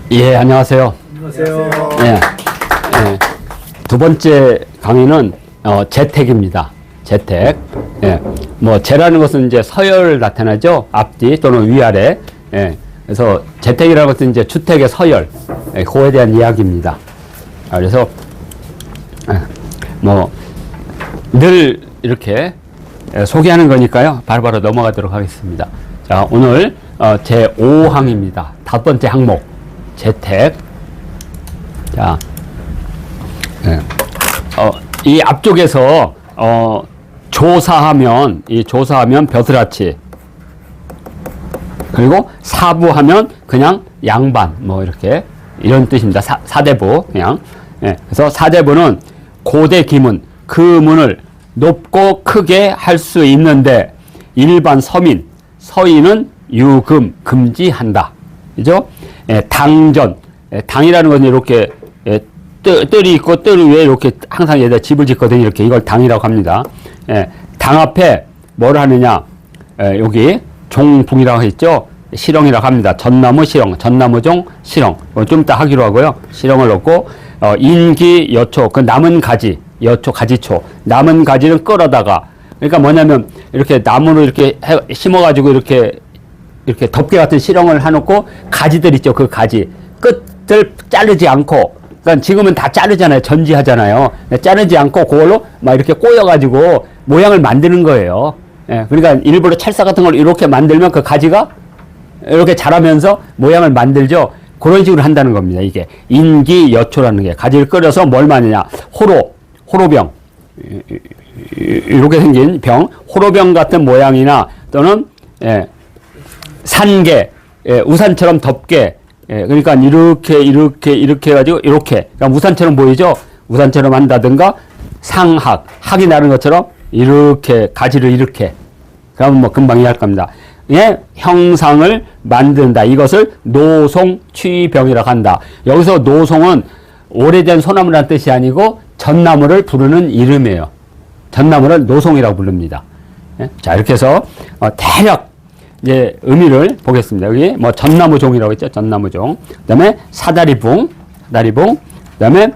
예, 안녕하세요. 안녕하세요. 예, 예. 두 번째 강의는 재택입니다. 재택. 예. 뭐 재라는 것은 이제 서열을 나타나죠. 앞뒤 또는 위아래. 예. 그래서 재택이라는 것은 이제 주택의 서열. 예, 그거에 대한 이야기입니다. 그래서 뭐 늘 이렇게 소개하는 거니까요. 바로바로 넘어가도록 하겠습니다. 자, 오늘 제 5항입니다. 5번째 항목. 재택. 자, 예. 이 앞쪽에서 조사하면 벼슬아치, 그리고 사부하면 그냥 양반, 뭐 이렇게 이런 뜻입니다. 사대부 그냥. 예. 그래서 사대부는 고대 기문, 그 문을 높고 크게 할 수 있는데 일반 서인은 유금 금지한다. 그죠? 예, 당전, 당이라는 건 이렇게 뜰이 있고 뜰 위에 이렇게 항상 얘들 집을 짓거든요. 이렇게 이걸 당이라고 합니다. 당 앞에 뭘 하느냐? 여기 종붕이라고 했죠. 실형이라고 합니다. 전나무 실형, 전나무종 실형. 좀 이따 하기로 하고요. 실형을 넣고 인기 여초, 그 남은 가지, 여초 가지초, 남은 가지는 끌어다가, 그러니까 뭐냐면 이렇게 나무로 이렇게 심어가지고 이렇게 덮개 같은 실형을 해놓고 가지들 있죠. 그 가지 끝을 자르지 않고, 그러니까 지금은 다 자르잖아요. 전지하잖아요. 자르지 않고 그걸로 막 이렇게 꼬여가지고 모양을 만드는 거예요. 예, 그러니까 일부러 찰사 같은 걸 이렇게 만들면 그 가지가 이렇게 자라면서 모양을 만들죠. 그런 식으로 한다는 겁니다. 이게 인기여초라는 게 가지를 끌어서 뭘 만드냐? 호로병, 이렇게 생긴 병, 호로병 같은 모양이나 또는 산개, 우산처럼 덮개, 그러니까 이렇게 해가지고 이렇게, 그러니까 우산처럼 보이죠? 우산처럼 한다든가 학이 나는 것처럼 이렇게 가지를 이렇게, 그러면 뭐 금방 이해할 겁니다. 예, 형상을 만든다. 이것을 노송취병이라고 한다. 여기서 노송은 오래된 소나무라는 뜻이 아니고 전나무를 부르는 이름이에요. 전나무를 노송이라고 부릅니다. 예? 자, 이렇게 해서 대략 이제 의미를 보겠습니다. 여기 뭐 전나무종이라고 했죠. 전나무종. 그다음에 사다리붕, 그다음에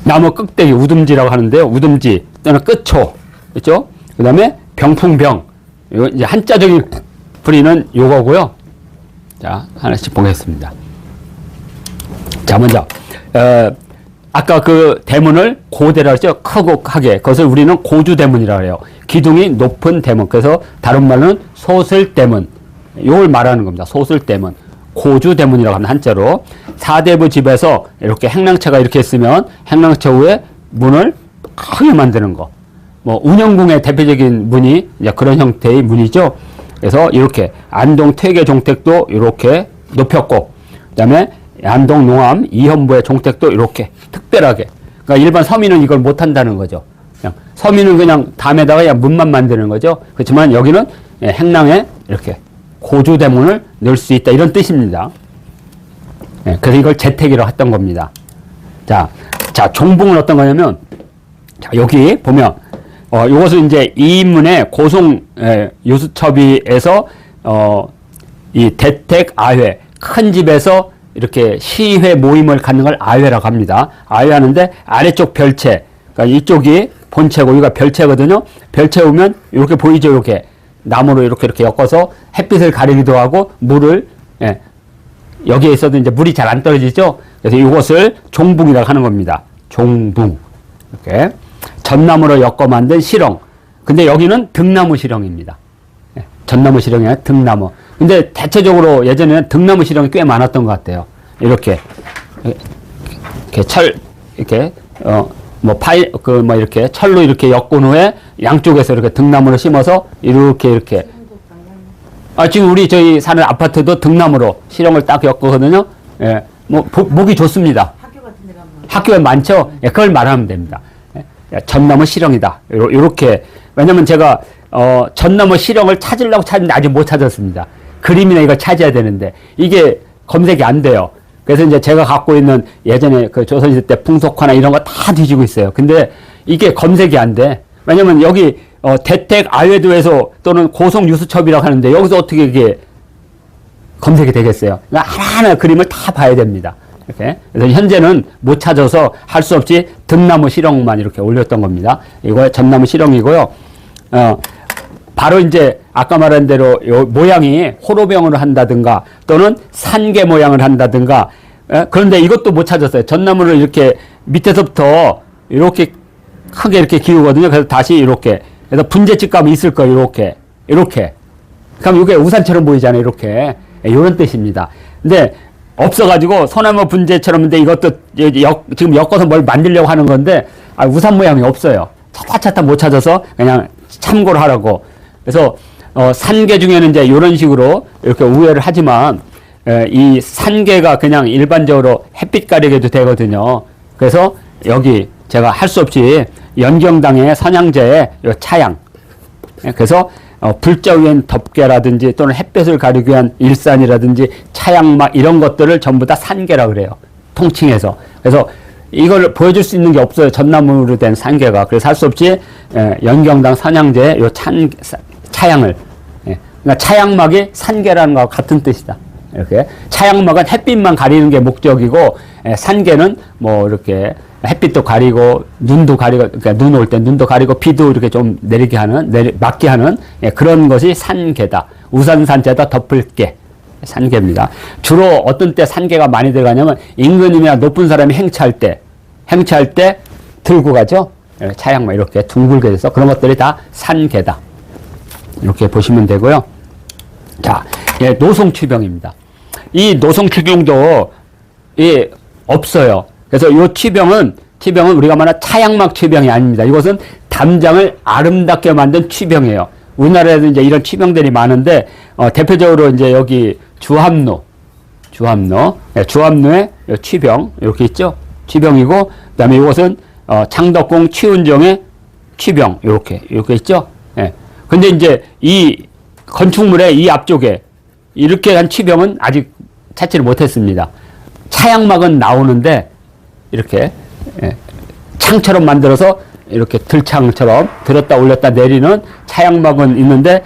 나무 껍데기 우듬지라고 하는데요. 우듬지 또는 끝초, 그렇죠? 그다음에 병풍병. 이거 이제 한자적인 풀이는 요거고요. 자, 하나씩 보겠습니다. 자, 먼저 아까 그 대문을 고대라고 했죠. 크고 크게. 그것을 우리는 고주대문이라고 해요. 기둥이 높은 대문. 그래서 다른 말로는 소슬대문. 이걸 말하는 겁니다. 소슬대문. 고주대문이라고 하는 한자로. 사대부 집에서 이렇게 행랑채가 이렇게 있으면 행랑채 위에 문을 크게 만드는 거. 뭐 운영궁의 대표적인 문이 이제 그런 형태의 문이죠. 그래서 이렇게 안동 퇴계 종택도 이렇게 높였고, 그다음에 안동 농암 이현부의 종택도 이렇게 특별하게. 그러니까 일반 서민은 이걸 못 한다는 거죠. 그냥 서민은 그냥 담에다가 그냥 문만 만드는 거죠. 그렇지만 여기는 행랑에 이렇게 고주대문을 넣을 수 있다, 이런 뜻입니다. 그래서 이걸 재택이라고 했던 겁니다. 자, 종붕은 어떤 거냐면, 자, 여기 보면 이것은 이제 이인문의 고송 유수첩의에서 이 대택 아회, 큰 집에서 이렇게 시회 모임을 갖는 걸 아회라고 합니다. 아회하는데 아래쪽 별채, 그러니까 이쪽이 본체고 여기가 별채거든요. 별채 오면 이렇게 보이죠. 이렇게 나무로 이렇게 엮어서 햇빛을 가리기도 하고 물을, 여기에 있어도 이제 물이 잘 안 떨어지죠. 그래서 이것을 종붕이라고 하는 겁니다. 종붕. 이렇게 전나무로 엮어 만든 실형. 근데 여기는 등나무 실형입니다. 전나무 실형이 아니라 등나무. 근데 대체적으로 예전에는 등나무 실형이 꽤 많았던 것 같아요. 이렇게 이렇게 이렇게 철로 이렇게 엮은 후에 양쪽에서 이렇게 등나무를 심어서 이렇게. 지금 저희 사는 아파트도 등나무로 실형을 딱 엮거든요. 예, 뭐 보기 좋습니다. 학교 같은 데 가면 학교에 많죠. 예, 그걸 말하면 됩니다. 전나무 실형이다. 요렇게. 왜냐면 제가 전나무 실형을 찾으려고 찾는데 아직 못 찾았습니다. 그림이나 이걸 찾아야 되는데 이게 검색이 안 돼요. 그래서 이제 제가 갖고 있는 예전에 그 조선시대 때 풍속화나 이런 거 다 뒤지고 있어요. 근데 이게 검색이 안 돼. 왜냐면 여기 대택 아회도에서 또는 고성 유수첩이라고 하는데 여기서 어떻게 이게 검색이 되겠어요. 그러니까 하나하나 그림을 다 봐야 됩니다. 이렇게. 그래서 현재는 못 찾아서 할 수 없이 등나무 실형만 이렇게 올렸던 겁니다. 이거 전나무 실형이고요. 바로 이제 아까 말한 대로 요 모양이 호로병으로 한다든가 또는 산개 모양을 한다든가 그런데 이것도 못 찾았어요. 전나무를 이렇게 밑에서부터 이렇게 크게 이렇게 기우거든요. 그래서 다시 이렇게. 그래서 분재집감이 있을 거예요. 이렇게. 그럼 이게 우산처럼 보이잖아요. 이렇게. 이런 뜻입니다. 근데 없어가지고 소나무 분재처럼 근데 이것도 지금 엮어서 뭘 만들려고 하는 건데 우산 모양이 없어요. 차타차타 못 찾아서 그냥 참고로 하라고. 그래서 산개 중에는 이제 이런 식으로 이렇게 우회를 하지만 이 산개가 그냥 일반적으로 햇빛 가리개도 되거든요. 그래서 여기 제가 할 수 없이 연경당의 선양제의 요 차양. 그래서 불자 위엔 덮개라든지 또는 햇볕을 가리기 위한 일산이라든지 차양막 이런 것들을 전부 다 산개라 그래요. 통칭해서. 그래서 이걸 보여줄 수 있는 게 없어요. 전나무로 된 산개가. 그래서 할 수 없이 연경당 선양제의 요 차양을. 그러니까 차양막이 산개라는 거하고 같은 뜻이다. 이렇게. 차양막은 햇빛만 가리는 게 목적이고 산개는 뭐 이렇게 햇빛도 가리고 눈도 가리고 그러니까 눈 올 때 눈도 가리고 비도 이렇게 좀 내리게 하는 막게 하는 그런 것이 산개다. 우산산자다 덮을게. 산개입니다. 주로 어떤 때 산개가 많이 들어가냐면 임금님이나 높은 사람이 행차할 때 들고 가죠. 차양막 이렇게 둥글게 돼서 그런 것들이 다 산개다. 이렇게 보시면 되고요. 자, 노송취병입니다. 이 노송취병도 없어요. 그래서 이 취병은 우리가 말하는 차양막 취병이 아닙니다. 이것은 담장을 아름답게 만든 취병이에요. 우리나라에도 이제 이런 취병들이 많은데, 대표적으로 이제 여기 주합로의 취병, 이렇게 있죠? 취병이고, 그 다음에 이것은, 창덕궁 취운정의 취병, 이렇게 있죠? 예. 근데 이제 이 건축물의 이 앞쪽에 이렇게 한 취병은 아직 찾지를 못했습니다. 차양막은 나오는데, 이렇게 창처럼 만들어서 이렇게 들창처럼 들었다 올렸다 내리는 차양막은 있는데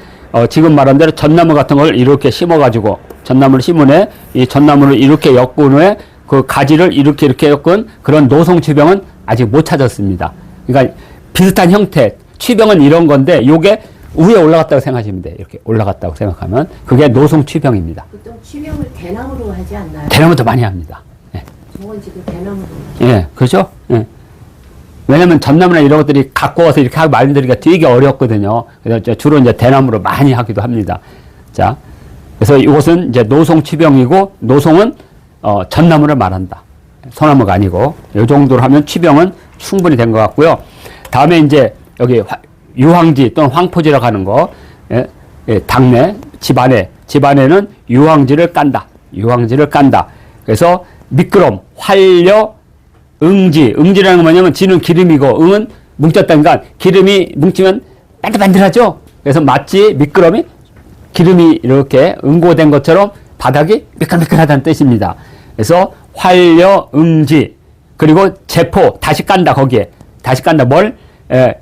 지금 말한 대로 전나무 같은 걸 이렇게 심어가지고 전나무를 심은 후에 이 전나무를 이렇게 엮은 후에 그 가지를 이렇게 엮은 그런 노송취병은 아직 못 찾았습니다. 그러니까 비슷한 형태 취병은 이런 건데 요게 위에 올라갔다고 생각하시면 돼요. 이렇게 올라갔다고 생각하면 그게 노송취병입니다. 보통 취병을 대나무로 하지 않나요? 대나무도 많이 합니다. 저건 지금 대나무로. 예, 그렇죠? 예. 왜냐면 전나무나 이런 것들이 갖고 와서 이렇게 하고 말씀드리기가 되게 어렵거든요. 그래서 주로 이제 대나무로 많이 하기도 합니다. 자, 그래서 이것은 이제 노송취병이고, 노송은, 전나무를 말한다. 소나무가 아니고, 이 정도로 하면 취병은 충분히 된 것 같고요. 다음에 이제 여기 유황지 또는 황포지라고 하는 거, 당내, 집안에는 유황지를 깐다. 그래서 미끄럼, 활려, 응지라는 건 뭐냐면 지는 기름이고 응은 뭉쳤다니까 기름이 뭉치면 반들반들하죠. 그래서 마치 미끄럼이 기름이 이렇게 응고된 것처럼 바닥이 미끌미끌하다는 뜻입니다. 그래서 활려, 응지 그리고 제포 다시 깐다. 거기에 다시 깐다. 뭘?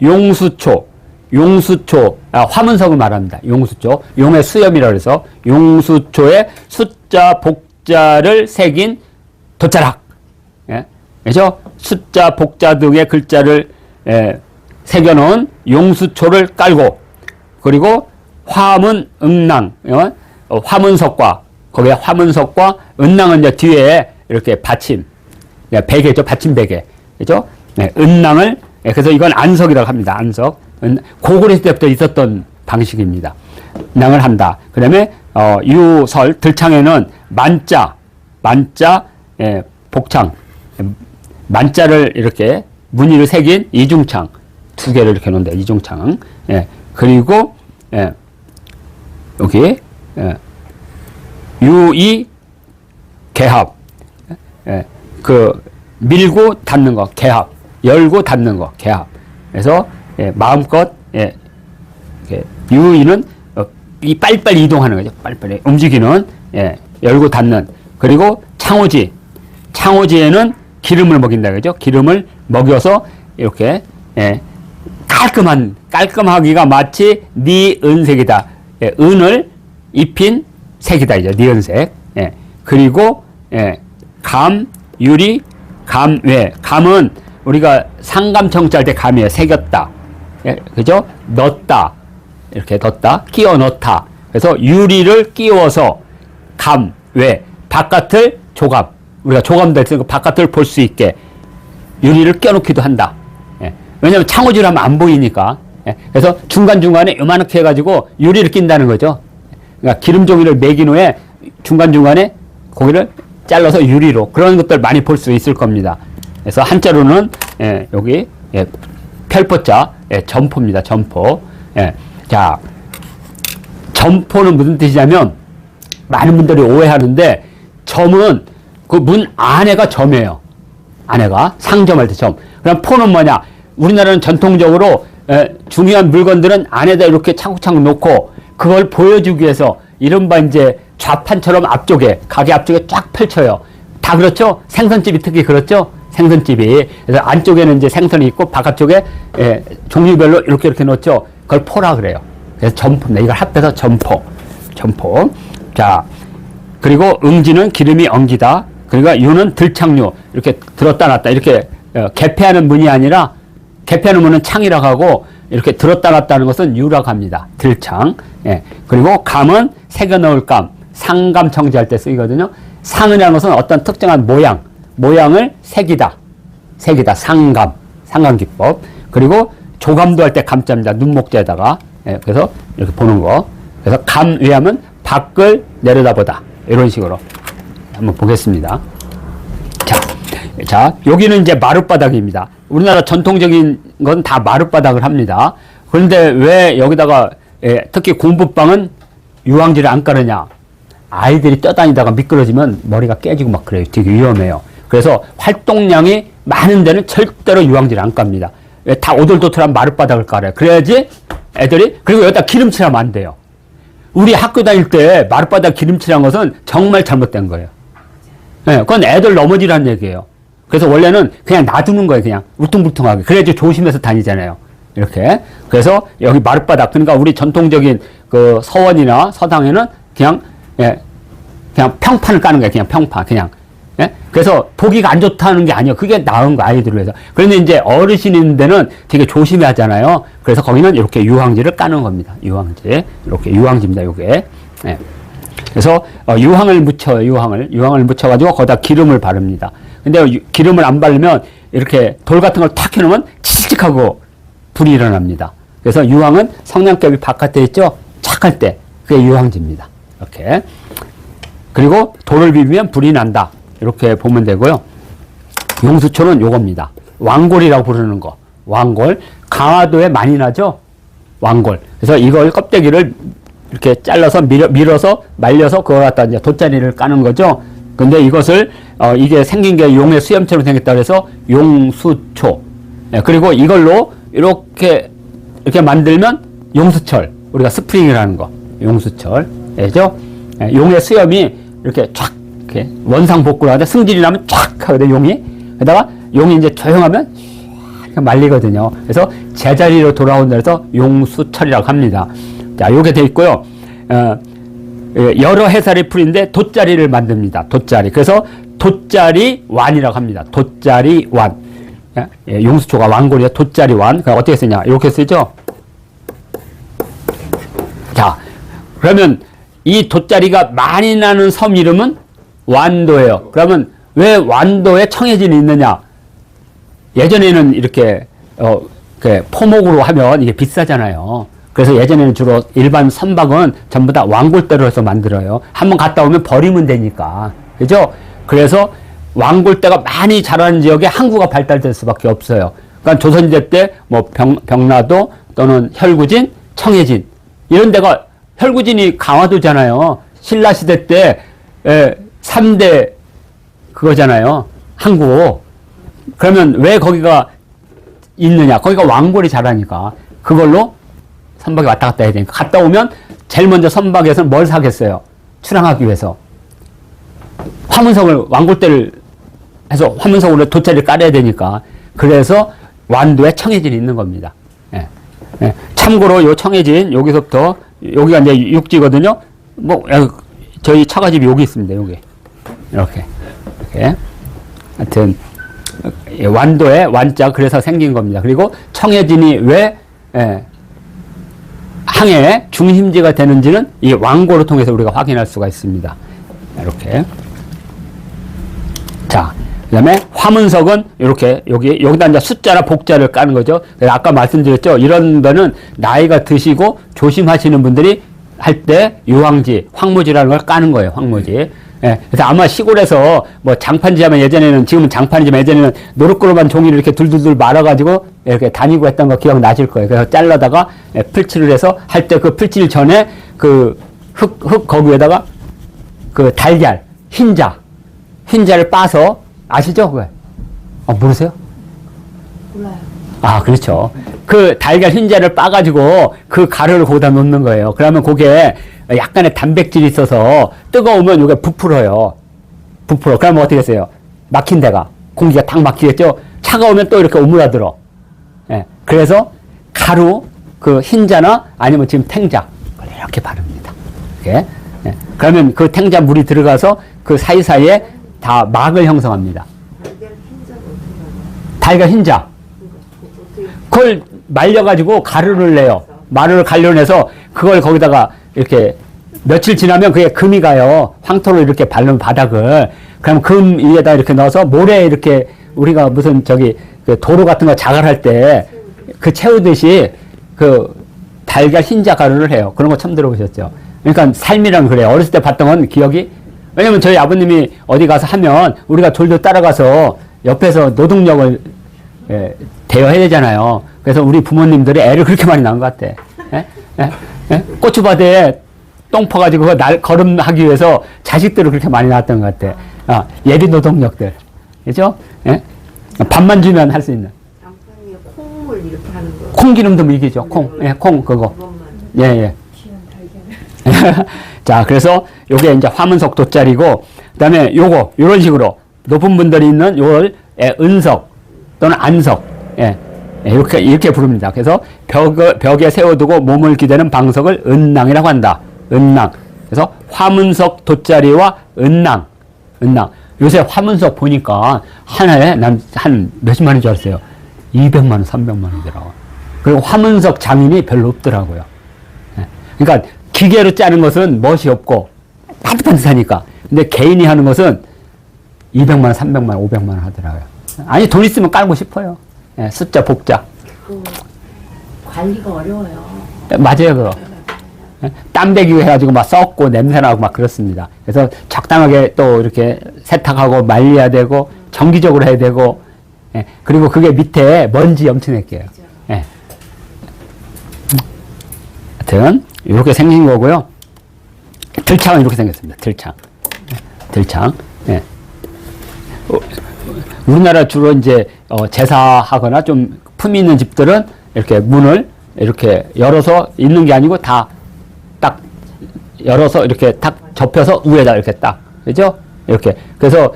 용수초 화문석을 말합니다. 용수초 용의 수염이라고 해서 용수초에 숫자 복자를 새긴 돛자락. 그죠? 숫자, 복자 등의 글자를 새겨놓은 용수초를 깔고, 그리고 화문, 응낭, 화문석과, 거기에 화문석과 은낭은 이제 뒤에 이렇게 받침, 베개죠. 받침 베개. 그죠? 은낭을, 그래서 이건 안석이라고 합니다. 안석. 고구려 때부터 있었던 방식입니다. 은낭을 한다. 그 다음에, 유설, 들창에는 만자, 복창, 만자를 이렇게 무늬를 새긴 이중창 두 개를 이렇게 놓는다. 이중창. 그리고 여기 유의 개합. 그 밀고 닫는 거 개합. 열고 닫는 거 개합. 그래서 마음껏 유의는 이 빨리빨리 이동하는 거죠. 빨리빨리 움직이는 열고 닫는. 그리고 창호지에는 기름을 먹인다. 그죠? 기름을 먹여서 이렇게, 깔끔하기가 마치 네 은색이다. 은을 입힌 색이다 이제 니은색. 예. 그리고 예. 감, 유리, 감외. 감은 우리가 상감청자할 때 감이에요. 새겼다. 예. 그죠? 넣었다. 이렇게 넣었다. 끼워 넣다. 그래서 유리를 끼워서 감, 외. 바깥을 조감. 우리가 조감도 했으니까 바깥을 볼 수 있게 유리를 껴놓기도 한다. 예. 왜냐하면 창호지를 하면 안 보이니까. 예. 그래서 중간중간에 요만하게 해가지고 유리를 낀다는 거죠. 그러니까 기름종이를 매긴 후에 중간중간에 고기를 잘라서 유리로 그런 것들 많이 볼 수 있을 겁니다. 그래서 한자로는 예, 여기 예, 별포자 예, 점포입니다. 점포. 예. 자, 점포는 무슨 뜻이냐면 많은 분들이 오해하는데 점은 그 문 안에가 점이에요. 안에가 상점할 때 점. 그럼 포는 뭐냐? 우리나라는 전통적으로 중요한 물건들은 안에다 이렇게 차곡차곡 놓고 그걸 보여주기 위해서 이른바 이제 좌판처럼 앞쪽에 가게 앞쪽에 쫙 펼쳐요. 다 그렇죠? 생선집이 특히 그렇죠? 생선집이. 그래서 안쪽에는 이제 생선이 있고 바깥쪽에 종류별로 이렇게 놓죠. 그걸 포라 그래요. 그래서 점포입니다. 이걸 합해서 점포. 점포. 자, 그리고 응지는 기름이 엉기다. 그러니까 유는 들창유. 이렇게 들었다 놨다. 이렇게 개폐하는 문이 아니라 개폐하는 문은 창이라고 하고 이렇게 들었다 놨다 하는 것은 유라고 합니다. 들창. 예. 그리고 감은 새겨 넣을 감. 상감 청지할 때 쓰이거든요. 상이라는 것은 어떤 특정한 모양을 새기다. 새기다. 상감. 상감기법. 그리고 조감도 할 때 감자입니다. 눈목자에다가. 예. 그래서 이렇게 보는 거. 그래서 감위하면 밖을 내려다보다. 이런 식으로 한번 보겠습니다. 자, 여기는 이제 마룻바닥입니다. 우리나라 전통적인 건 다 마룻바닥을 합니다. 그런데 왜 여기다가 특히 공부방은 유황지를 안 깔으냐? 아이들이 뛰어다니다가 미끄러지면 머리가 깨지고 막 그래요. 되게 위험해요. 그래서 활동량이 많은 데는 절대로 유황지를 안 깝니다. 다 오돌도돌한 마룻바닥을 깔아요. 그래야지 애들이, 그리고 여기다 기름칠하면 안 돼요. 우리 학교 다닐 때 마룻바닥 기름칠한 것은 정말 잘못된 거예요. 네, 그건 애들 넘어지라는 얘기예요. 그래서 원래는 그냥 놔두는 거예요. 그냥 울퉁불퉁하게. 그래야지 조심해서 다니잖아요. 이렇게. 그래서 여기 마룻바닥, 그러니까 우리 전통적인 그 서원이나 서당에는 그냥, 예, 그냥 평판을 까는 거예요. 그냥 평판, 그냥. 예? 그래서 보기가 안 좋다는 게 아니에요. 그게 나은 거, 아이들을 위해서. 그런데 이제 어르신 있는 데는 되게 조심히 하잖아요. 그래서 거기는 이렇게 유황지를 까는 겁니다. 유황지. 이렇게 유황지입니다. 요게. 예. 그래서 유황을 묻혀요. 유황을 묻혀가지고 거기다 기름을 바릅니다. 근데 기름을 안 바르면 이렇게 돌 같은 걸 탁 해놓으면 칙칙하고 불이 일어납니다. 그래서 유황은 성냥개비 바깥에 있죠? 착할 때. 그게 유황지입니다. 이렇게. 그리고 돌을 비비면 불이 난다. 이렇게 보면 되고요. 용수초는 요겁니다. 왕골이라고 부르는 거. 왕골. 강화도에 많이 나죠? 왕골. 그래서 이걸 껍데기를 이렇게 잘라서 밀어서 말려서 그걸 갖다 이제 돗자리를 까는 거죠. 근데 이것을 이게 생긴 게 용의 수염처럼 생겼다 그래서 용수초. 예, 그리고 이걸로 이렇게 만들면 용수철. 우리가 스프링이라는 거. 용수철. 예죠? 예, 용의 수염이 이렇게 쫙 이렇게 원상복구를 하는데 승질이 나면 쫙 하거든요. 용이. 게다가 용이 이제 조용하면 이렇게 말리거든요. 그래서 제자리로 돌아온다 해서 용수철이라고 합니다. 자, 요게 돼 있고요. 여러 해살이 풀인데 돗자리를 만듭니다. 돗자리. 그래서 돗자리 완이라고 합니다. 돗자리 완. 예, 용수초가 왕골이에요. 돗자리 완. 그럼 어떻게 쓰냐? 이렇게 쓰죠? 자, 그러면 이 돗자리가 많이 나는 섬 이름은 완도예요. 그러면 왜 완도에 청해진이 있느냐? 예전에는 이렇게, 포목으로 하면 이게 비싸잖아요. 그래서 예전에는 주로 일반 선박은 전부 다 왕골대로 해서 만들어요. 한번 갔다 오면 버리면 되니까. 그죠? 그래서 왕골대가 많이 자라는 지역에 항구가 발달될 수밖에 없어요. 그러니까 조선시대 때 뭐 병라도 또는 혈구진, 청해진 이런 데가 혈구진이 강화도잖아요. 신라시대 때 3대 그거잖아요. 항구. 그러면 왜 거기가 있느냐? 거기가 왕골이 자라니까. 그걸로 선박에 왔다 갔다 해야 되니까. 갔다 오면 제일 먼저 선박에서는 뭘 사겠어요? 출항하기 위해서. 화문석을, 왕골대를 해서 화문석으로 돗자리를 깔아야 되니까. 그래서 완도에 청해진이 있는 겁니다. 예. 예. 참고로 요 청해진, 여기서부터, 여기가 이제 육지거든요. 뭐, 저희 처가집이 여기 있습니다. 여기. 이렇게. 하여튼, 완도의 완자, 그래서 생긴 겁니다. 그리고 청해진이 왜, 항해의 중심지가 되는지는 이 왕고를 통해서 우리가 확인할 수가 있습니다. 이렇게. 자, 그 다음에 화문석은 이렇게, 여기다 이제 숫자나 복자를 까는 거죠. 아까 말씀드렸죠. 이런 거는 나이가 드시고 조심하시는 분들이 할 때 유황지, 황무지라는 걸 까는 거예요. 황무지. 그래서 아마 시골에서 뭐 장판지 하면 예전에는, 지금은 장판이지만 예전에는 노릇그릇만 종이를 이렇게 둘둘둘 말아가지고 이렇게 다니고 했던 거 기억나실 거예요. 그래서 잘라다가 풀칠을 해서 할 때 그 풀칠 전에 그 흙 거기에다가 그 달걀, 흰자를 빠서, 아시죠? 그거? 모르세요? 몰라요. 아, 그렇죠. 그 달걀 흰자를 빠가지고 그 가루를 거기다 놓는 거예요. 그러면 그게 약간의 단백질이 있어서 뜨거우면 이게 부풀어요. 그러면 어떻게 했어요? 막힌 데가, 공기가 딱 막히겠죠? 차가우면 또 이렇게 오므라들어. 그래서 가루, 그 흰자나 아니면 지금 탱자, 이렇게 바릅니다. 이렇게. 그러면 그 탱자 물이 들어가서 그 사이사이에 다 막을 형성합니다. 달걀 흰자. 그걸 말려가지고 가루를 내요. 가루를 내서 그걸 거기다가 이렇게 며칠 지나면 그게 금이 가요. 황토로 이렇게 바르는 바닥을. 그럼 금 위에다 이렇게 넣어서 모래 이렇게 우리가 무슨 그 도로 같은 거 자갈할 때 그 채우듯이 그 달걀 흰자 가루를 해요. 그런 거 처음 들어보셨죠? 그러니까 삶이란 그래요. 어렸을 때 봤던 건 기억이, 왜냐면 저희 아버님이 어디 가서 하면 우리가 졸졸 따라가서 옆에서 노동력을 대여해야 되잖아요. 그래서 우리 부모님들이 애를 그렇게 많이 낳은 것 같아. 고추밭에 똥 퍼가지고 걸음하기 위해서 자식들을 그렇게 많이 낳았던 것 같아. 예비 노동력들. 그죠? 밥만 주면 할 수 있는. 장판에 콩을 이렇게 하는 거. 콩기름도 이기죠. 콩, 그거. 예. 자, 그래서 요게 이제 화문석 돗자리고, 그 다음에 요런 식으로 높은 분들이 있는 요걸 은석 또는 안석. 이렇게 부릅니다. 그래서 벽에 세워두고 몸을 기대는 방석을 은낭이라고 한다. 은낭. 그래서 화문석 돗자리와 은낭. 요새 화문석 보니까 하나에 난 한 몇십만 원인 줄 알았어요. 200만 원, 300만 원이더라고. 그리고 화문석 장인이 별로 없더라고요. 그러니까 기계로 짜는 것은 멋이 없고 반듯반듯하니까. 근데 개인이 하는 것은 200만 원, 300만 원, 500만 원 하더라고요. 아니, 돈 있으면 깔고 싶어요. 숫자, 복자. 관리가 어려워요. 맞아요, 그거. 땀배기 해가지고 막 썩고 냄새나고 막 그렇습니다. 그래서 적당하게 또 이렇게 세탁하고 말려야 되고, 정기적으로 해야 되고, 그리고 그게 밑에 먼지 엄청 낼게요. 하여튼, 이렇게 생긴 거고요. 들창은 이렇게 생겼습니다. 들창. 우리나라 주로 이제 제사하거나 좀 품위 있는 집들은 이렇게 문을 이렇게 열어서 있는 게 아니고 다 딱 열어서 이렇게 딱 접혀서 위에다 이렇게 딱, 그죠? 이렇게. 그래서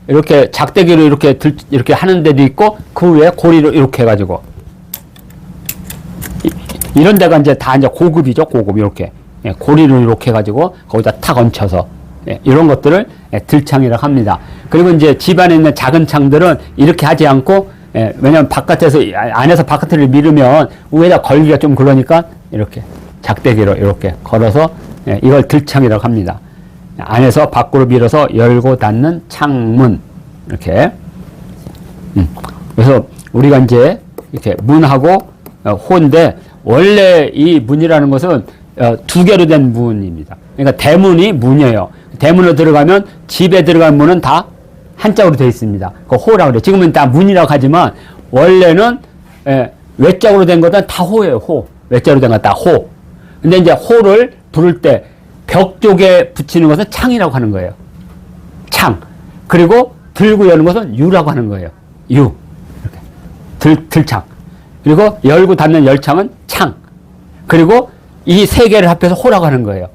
이렇게 작대기로 이렇게 하는 데도 있고, 그 위에 고리로 이렇게 해가지고 이런 데가 이제 다 이제 고급이죠. 고급. 이렇게 고리로 이렇게 해가지고 거기다 탁 얹혀서 이런 것들을 들창이라고 합니다. 그리고 이제 집안에 있는 작은 창들은 이렇게 하지 않고, 왜냐면 안에서 바깥을 밀으면 위에다 걸기가 좀 그러니까 이렇게 작대기로 이렇게 걸어서 이걸 들창이라고 합니다. 안에서 밖으로 밀어서 열고 닫는 창문. 이렇게. 그래서 우리가 이제 이렇게 문하고 호인데, 원래 이 문이라는 것은 두 개로 된 문입니다. 그러니까 대문이 문이에요. 대문으로 들어가면, 집에 들어간 문은 다 한자로 되어 있습니다. 그 호라고 그래요. 지금은 다 문이라고 하지만 원래는 외자로 된 것은 다 호예요. 호. 외자로 된 건 다 호. 근데 이제 호를 부를 때 벽 쪽에 붙이는 것은 창이라고 하는 거예요. 창. 그리고 들고 여는 것은 유라고 하는 거예요. 유. 이렇게. 들창. 그리고 열고 닫는 열창은 창. 그리고 이 세 개를 합해서 호라고 하는 거예요.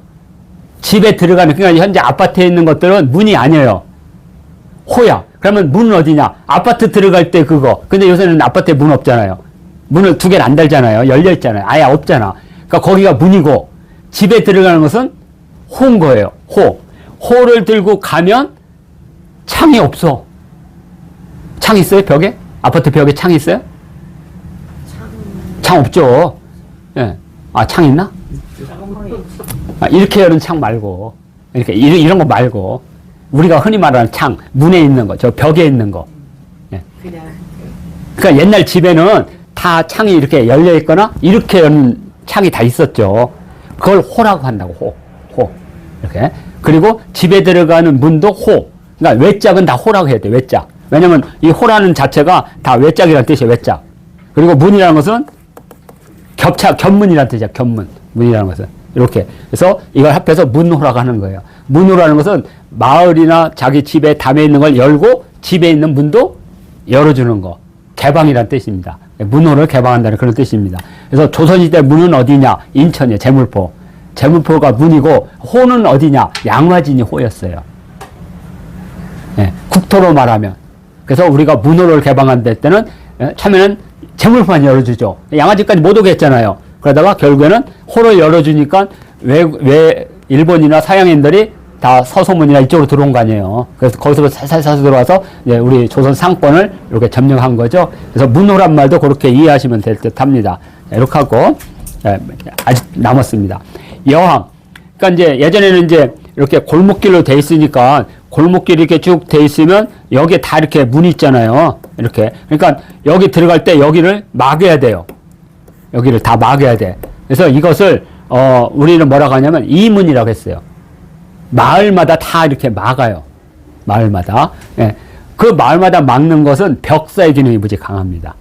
집에 들어가면, 그러니까 현재 아파트에 있는 것들은 문이 아니에요. 호야. 그러면 문은 어디냐? 아파트 들어갈 때 그거. 근데 요새는 아파트에 문 없잖아요. 문을 두 개를 안 달잖아요. 열려 있잖아요. 아예 없잖아. 그러니까 거기가 문이고, 집에 들어가는 것은 호인 거예요. 호. 호를 들고 가면 창이 없어. 창 있어요, 벽에? 아파트 벽에 창 있어요? 창 없죠. 예. 아, 창 있나? 아, 이렇게 여는 창 말고, 이렇게, 이런 거 말고, 우리가 흔히 말하는 창, 문에 있는 거, 저 벽에 있는 거. 예. 그냥 그러니까 옛날 집에는 다 창이 이렇게 열려 있거나, 이렇게 여는 창이 다 있었죠. 그걸 호라고 한다고, 호. 이렇게. 그리고 집에 들어가는 문도 호. 그러니까 외짝은 다 호라고 해야 돼, 외짝. 왜냐면 이 호라는 자체가 다 외짝이라는 뜻이에요, 외짝. 그리고 문이라는 것은 겹문이라는 뜻이야, 겹문. 문이라는 것은. 이렇게. 그래서 이걸 합해서 문호라고 하는 거예요. 문호라는 것은 마을이나 자기 집에 담에 있는 걸 열고 집에 있는 문도 열어주는 거. 개방이라는 뜻입니다. 문호를 개방한다는 그런 뜻입니다. 그래서 조선시대 문은 어디냐? 인천이에요, 제물포. 제물포가 문이고, 호는 어디냐? 양화진이 호였어요. 예, 국토로 말하면. 그래서 우리가 문호를 개방한 때는 처음에는 제물포만 열어주죠. 양화진까지 못 오게 했잖아요. 그러다가 결국에는 호를 열어주니까 왜 일본이나 서양인들이 다 서소문이나 이쪽으로 들어온 거 아니에요. 그래서 거기서 살살 들어와서 이제 우리 조선 상권을 이렇게 점령한 거죠. 그래서 문호란 말도 그렇게 이해하시면 될 듯 합니다. 이렇게 하고, 아직 남았습니다. 여항. 그러니까 이제 예전에는 이제 이렇게 골목길로 돼 있으니까 골목길이 이렇게 쭉 돼 있으면 여기에 다 이렇게 문이 있잖아요. 이렇게. 그러니까 여기 들어갈 때 여기를 막아야 돼요. 여기를 다 막아야 돼. 그래서 이것을, 우리는 뭐라고 하냐면 이문이라고 했어요. 마을마다 다 이렇게 막아요. 마을마다. 예. 그 마을마다 막는 것은 벽사의 기능이 무지 강합니다.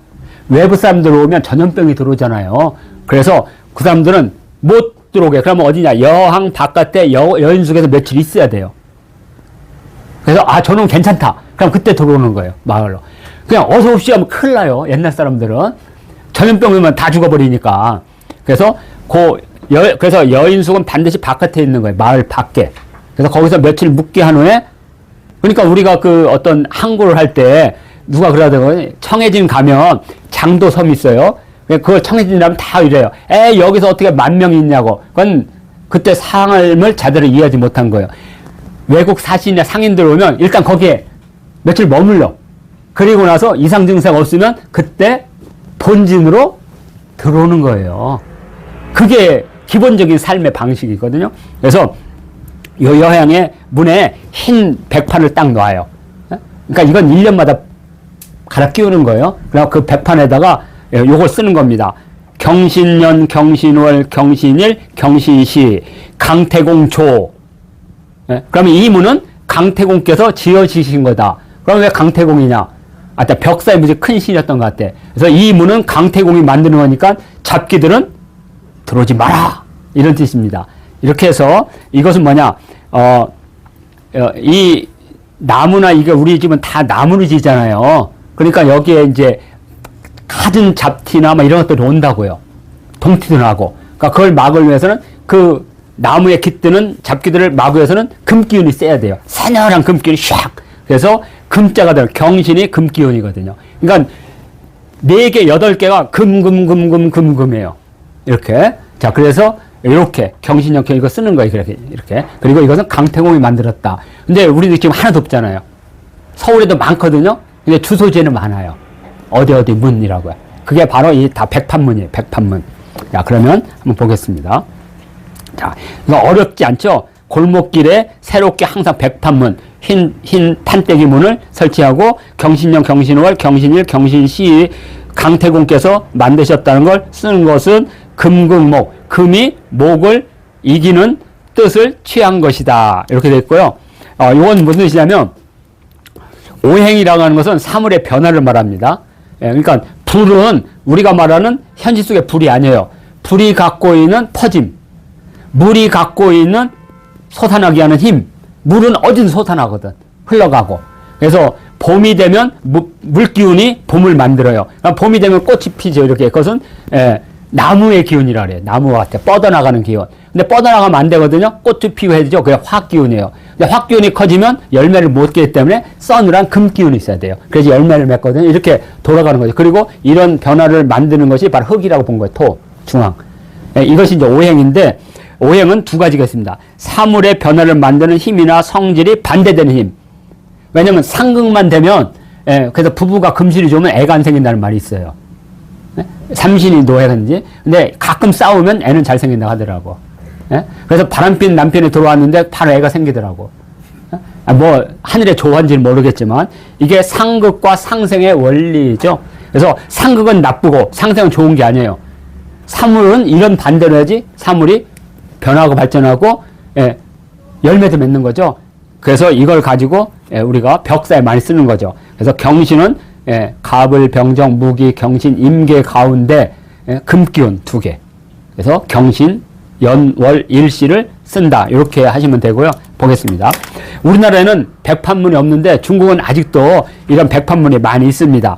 외부 사람들 오면 전염병이 들어오잖아요. 그래서 그 사람들은 못 들어오게. 그러면 어디냐? 여항 바깥에 여인숙에서 며칠 있어야 돼요. 그래서 저놈 괜찮다. 그럼 그때 들어오는 거예요. 마을로. 그냥 어서 없이 하면 큰일 나요. 옛날 사람들은. 전염병이면 다 죽어버리니까. 그래서 그래서 여인숙은 반드시 바깥에 있는 거예요. 마을 밖에. 그래서 거기서 며칠 묵게 한 후에, 그러니까 우리가 그 어떤 항구를 할 때 누가 그러더라고요. 청해진 가면 장도섬이 있어요. 그걸 청해진이라면 다 이래요. 여기서 어떻게 10,000명이 있냐고. 그건 그때 상황을 제대로 이해하지 못한 거예요. 외국 사신이나 상인들 오면 일단 거기에 며칠 머물러. 그리고 나서 이상 증상 없으면 그때 본진으로 들어오는 거예요. 그게 기본적인 삶의 방식이거든요. 그래서 요 여향의 문에 흰 백판을 딱 놔요. 그러니까 이건 1년마다 갈아 끼우는 거예요. 그리고 그 백판에다가 요걸 쓰는 겁니다. 경신년, 경신월, 경신일, 경신시, 강태공조. 그러면 이 문은 강태공께서 지어지신 거다. 그럼 왜 강태공이냐? 벽사의 무지 큰 신이었던 것 같아. 그래서 이 문은 강태공이 만드는 거니까 잡기들은 들어오지 마라. 이런 뜻입니다. 이렇게 해서 이것은 뭐냐? 이 나무나 이게 우리 집은 다 나무로 지잖아요. 그러니까 여기에 이제 갖은 잡티나 뭐 이런 것들이 온다고요. 동티도 나고. 그러니까 그걸 막을 위해서는 그 나무에 깃드는 잡기들을 막기 위해서는 금기운이 세야 돼요. 사늘한 금기운이 샥. 그래서 금자가 되는 경신이 금기운이거든요. 그러니까 4개, 8개가 금이에요. 이렇게. 자, 그래서 이렇게 경신역형 이거 쓰는 거예요. 이렇게. 그리고 이것은 강태공이 만들었다. 근데 우리도 지금 하나도 없잖아요. 서울에도 많거든요. 근데 주소지에는 많아요. 어디 문이라고요. 그게 바로 이 다 백판문이에요. 백판문. 자, 그러면 한번 보겠습니다. 자, 이거 어렵지 않죠? 골목길에 새롭게 항상 백판문, 흰 판때기 문을 설치하고 경신년, 경신월, 경신일, 경신시 강태공께서 만드셨다는 걸 쓰는 것은 금금목. 금이 목을 이기는 뜻을 취한 것이다. 이렇게 되어 있고요. 이건 무슨 뜻이냐면 오행이라고 하는 것은 사물의 변화를 말합니다. 그러니까 불은 우리가 말하는 현실 속의 불이 아니에요. 불이 갖고 있는 퍼짐, 물이 갖고 있는 솟아나게 하는 힘. 물은 어디든 솟아나거든. 흘러가고. 그래서 봄이 되면 물기운이 봄을 만들어요. 그러니까 봄이 되면 꽃이 피죠. 이렇게. 그것은 나무의 기운이라 그래요. 나무와 같아. 뻗어나가는 기운. 근데 뻗어나가면 안 되거든요. 꽃도 피고 해야 되죠. 그게 화기운이에요. 근데 화기운이 커지면 열매를 못 깨기 때문에 서늘한 금기운이 있어야 돼요. 그래서 열매를 맺거든요. 이렇게 돌아가는 거죠. 그리고 이런 변화를 만드는 것이 바로 흙이라고 본 거예요. 토, 중앙. 이것이 이제 오행인데, 오행은 두 가지가 있습니다. 사물의 변화를 만드는 힘이나 성질이 반대되는 힘. 왜냐면 상극만 되면, 그래서 부부가 금실이 좋으면 애가 안 생긴다는 말이 있어요. 삼신이 노예든지. 근데 가끔 싸우면 애는 잘 생긴다고 하더라고. 그래서 바람핀 남편이 들어왔는데 바로 애가 생기더라고. 뭐 하늘의 조화인지는 모르겠지만 이게 상극과 상생의 원리죠. 그래서 상극은 나쁘고 상생은 좋은 게 아니에요. 사물은 이런 반대로 해야지 사물이 변하고 발전하고 열매도 맺는 거죠. 그래서 이걸 가지고 우리가 벽사에 많이 쓰는 거죠. 그래서 경신은 갑을, 병정, 무기, 경신, 임계 가운데 금기운 두 개. 그래서 경신, 연, 월, 일시를 쓴다. 이렇게 하시면 되고요. 보겠습니다. 우리나라에는 백판문이 없는데 중국은 아직도 이런 백판문이 많이 있습니다.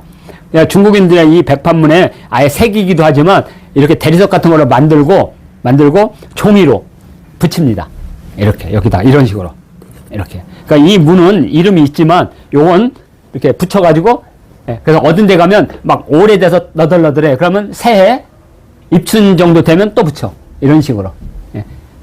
중국인들의 이 백판문에 아예 새기기도 하지만 이렇게 대리석 같은 거를 만들고 종이로 붙입니다. 이렇게 여기다 이런 식으로 이렇게. 그러니까 이 문은 이름이 있지만 요건 이렇게 붙여가지고 그래서 어떤 데 가면 막 오래돼서 너덜너덜해. 그러면 새해 입춘 정도 되면 또 붙여. 이런 식으로.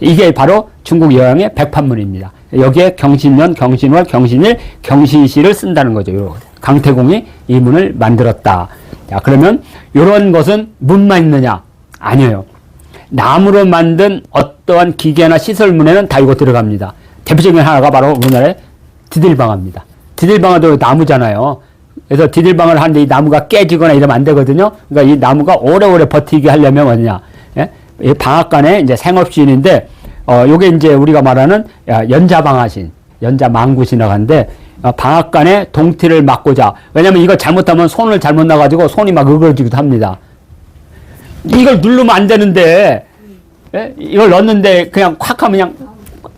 이게 바로 중국 여양의 백판문입니다. 여기에 경신년, 경신월, 경신일, 경신시를 쓴다는 거죠. 강태공이 이 문을 만들었다. 자, 그러면 이런 것은 문만 있느냐? 아니에요. 나무로 만든 어떠한 기계나 시설문에는 다 이거 들어갑니다. 대표적인 하나가 바로 우리나라의 디딜방아입니다. 디딜방아도 나무잖아요. 그래서 디딜방아를 하는데 이 나무가 깨지거나 이러면 안 되거든요. 그러니까 이 나무가 오래오래 버티게 하려면 뭐냐? 이 방앗간의 이제 생업시인인데, 요게 이제 우리가 말하는 연자방아신, 연자망구신이라고 하는데, 방앗간에 동티를 막고자. 왜냐면 이거 잘못하면 손을 잘못 놔가지고 손이 막 으그러지기도 합니다. 이걸 누르면 안 되는데, 이걸 넣었는데 그냥 콱 하면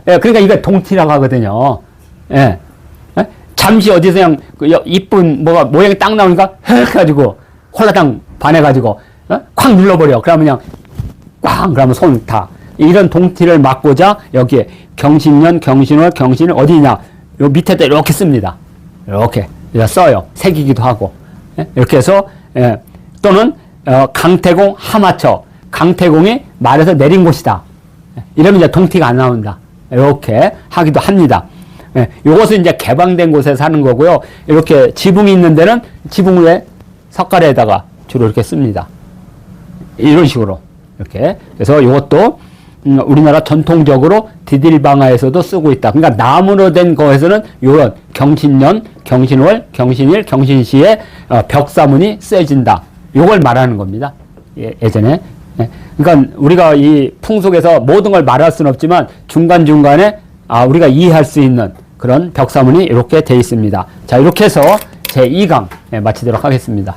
그냥, 그러니까 이거 동티라고 하거든요. 잠시 어디서 그냥 이쁜 뭐가 모양이 딱 나오니까 흑 가지고 홀라당 반해가지고 콱 눌러버려. 그러면 그냥 꽝 그러면 손 다. 이런 동티를 막고자 여기에 경신년, 경신월, 경신을 어디냐? 요 밑에다 이렇게 씁니다. 이렇게 써요. 새기기도 하고 이렇게 해서 또는 강태공 하마처. 강태공이 말에서 내린 곳이다. 이러면 이제 동티가 안 나온다. 이렇게 하기도 합니다. 요것은 이제 개방된 곳에서 하는 거고요. 이렇게 지붕이 있는 데는 지붕 위에 석가래에다가 주로 이렇게 씁니다. 이런 식으로. 이렇게. 그래서 이것도 우리나라 전통적으로 디딜방아에서도 쓰고 있다. 그러니까 나무로 된 거에서는 이런 경신년, 경신월, 경신일, 경신시에 벽사문이 쓰여진다. 이걸 말하는 겁니다. 예전에. 그러니까 우리가 이 풍속에서 모든 걸 말할 수는 없지만 중간중간에 우리가 이해할 수 있는 그런 벽사문이 이렇게 되어 있습니다. 자, 이렇게 해서 제2강 마치도록 하겠습니다.